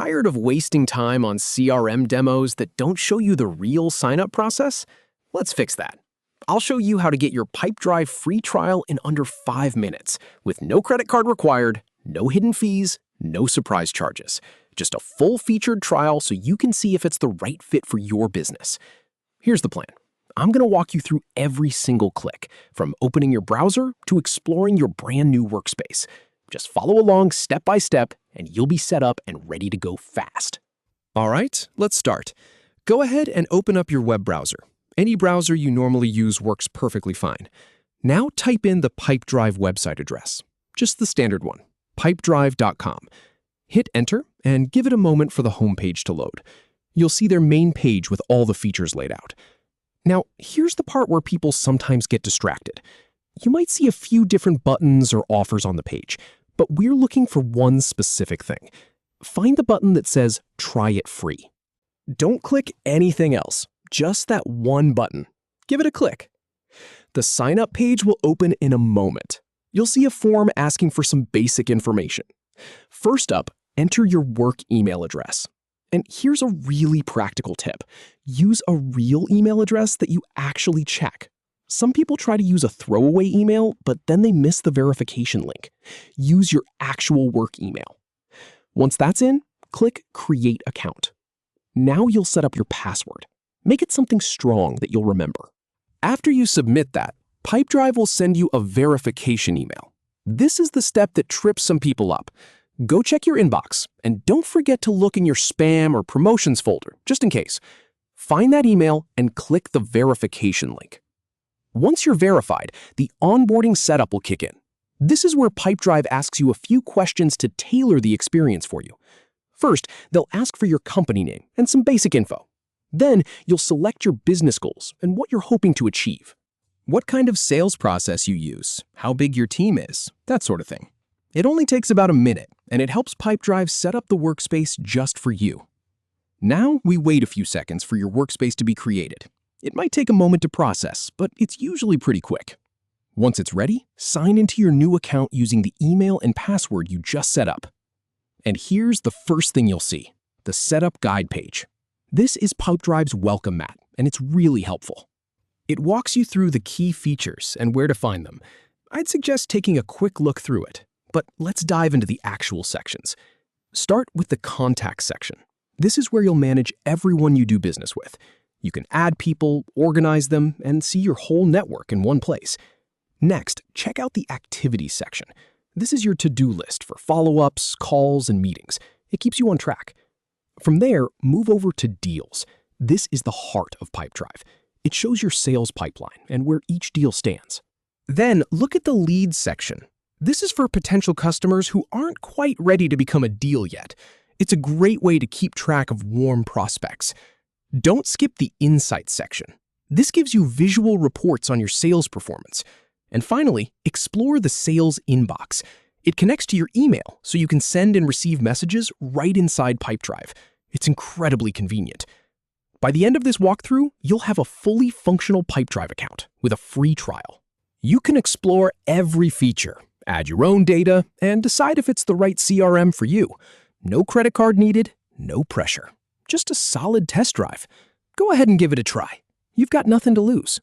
Tired of wasting time on CRM demos that don't show you the real sign-up process? Let's fix that. I'll show you how to get your Pipedrive free trial in under 5 minutes, with no credit card required, no hidden fees, no surprise charges. Just a full-featured trial so you can see if it's the right fit for your business. Here's the plan. I'm going to walk you through every single click, from opening your browser to exploring your brand new workspace. Just follow along step by step, and you'll be set up and ready to go fast. All right, let's start. Go ahead and open up your web browser. Any browser you normally use works perfectly fine. Now type in the Pipedrive website address, just the standard one, pipedrive.com. Hit enter and give it a moment for the homepage to load. You'll see their main page with all the features laid out. Now, here's the part where people sometimes get distracted. You might see a few different buttons or offers on the page, but we're looking for one specific thing. Find the button that says Try It Free. Don't click anything else, just that one button. Give it a click. The sign-up page will open in a moment. You'll see a form asking for some basic information. First up, enter your work email address. And here's a really practical tip. Use a real email address that you actually check. Some people try to use a throwaway email, but then they miss the verification link. Use your actual work email. Once that's in, click Create Account. Now you'll set up your password. Make it something strong that you'll remember. After you submit that, Pipedrive will send you a verification email. This is the step that trips some people up. Go check your inbox, and don't forget to look in your spam or promotions folder, just in case. Find that email and click the verification link. Once you're verified, the onboarding setup will kick in. This is where Pipedrive asks you a few questions to tailor the experience for you. First, they'll ask for your company name and some basic info. Then, you'll select your business goals and what you're hoping to achieve. What kind of sales process you use, how big your team is, that sort of thing. It only takes about a minute, and it helps Pipedrive set up the workspace just for you. Now, we wait a few seconds for your workspace to be created. It might take a moment to process, but it's usually pretty quick. Once it's ready, sign into your new account using the email and password you just set up. And here's the first thing you'll see, the Setup Guide page. This is Pipedrive's welcome mat, and it's really helpful. It walks you through the key features and where to find them. I'd suggest taking a quick look through it, but let's dive into the actual sections. Start with the Contacts section. This is where you'll manage everyone you do business with. You can add people, organize them, and see your whole network in one place. Next, check out the Activities section. This is your to-do list for follow-ups, calls, and meetings. It keeps you on track. From there, move over to Deals. This is the heart of Pipedrive. It shows your sales pipeline and where each deal stands. Then, look at the Leads section. This is for potential customers who aren't quite ready to become a deal yet. It's a great way to keep track of warm prospects. Don't skip the Insights section. This gives you visual reports on your sales performance. And finally, explore the Sales Inbox. It connects to your email, so you can send and receive messages right inside Pipedrive. It's incredibly convenient. By the end of this walkthrough, you'll have a fully functional Pipedrive account with a free trial. You can explore every feature, add your own data, and decide if it's the right CRM for you. No credit card needed, no pressure. Just a solid test drive. Go ahead and give it a try. You've got nothing to lose.